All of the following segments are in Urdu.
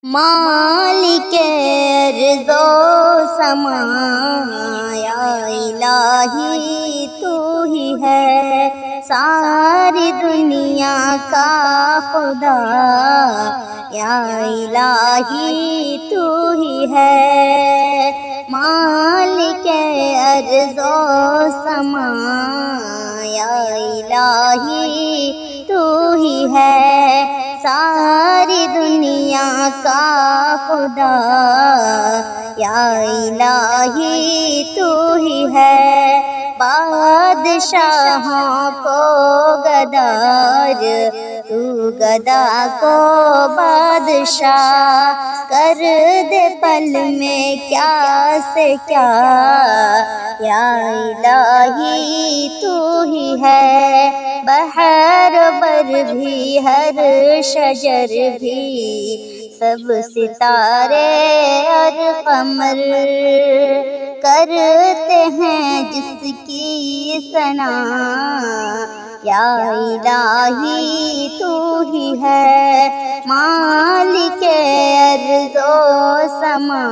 مالک ارض و سما یا الہی تو ہی ہے ساری دنیا کا خدا یا الہی تو ہی ہے مالک ارض و سما یا الہی تو ہی ہے ساری دنیا کا خدا یا الہی تو ہی ہے بادشاہوں کو گدار تو گدا کو بادشاہ کر دے پل میں کیا سے کیا یا الہی تو ہی ہے بحر بر بھی ہر شجر بھی سب ستارے اور قمر کرتے ہیں جس کی ثنا یا الہی تو ہی ہے مالک ارض و سما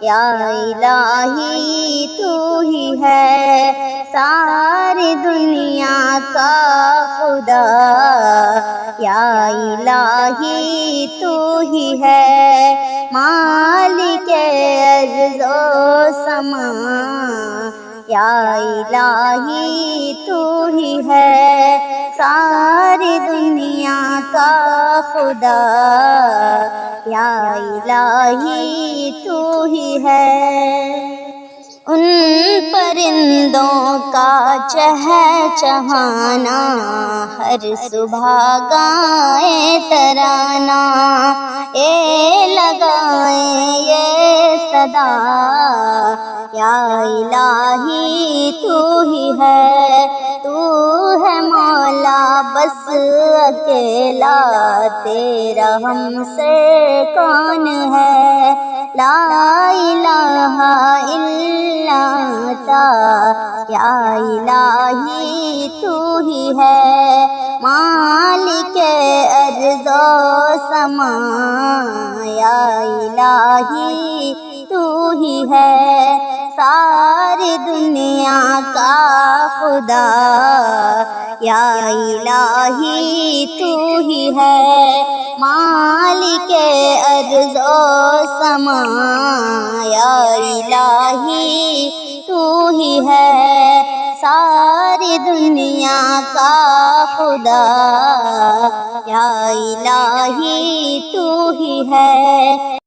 یا الہی تو ہی ہے ساری دنیا کا خدا یا الہی تو ہی ہے مالک ارض و سما یا الہی تو ہی ہے ساری دنیا کا خدا یا الہی تو ہی ہے ان پرندوں کا چہچہانا ہر صبح گائیں ترانہ اے لگائیں یہ صدا یا الہی تو ہی ہے مولا بس اکیلا تیرا ہم سے کون ہے لا الہ الا انت یا الہی تو ہی ہے مالک ارض و سما یا الہی تو ہی ہے ساری دنیا کا خدا یا الہی تو ہی ہے مالک ارض و سما یا الہی تو ہی ہے ساری دنیا کا خدا یا الہی تو ہی ہے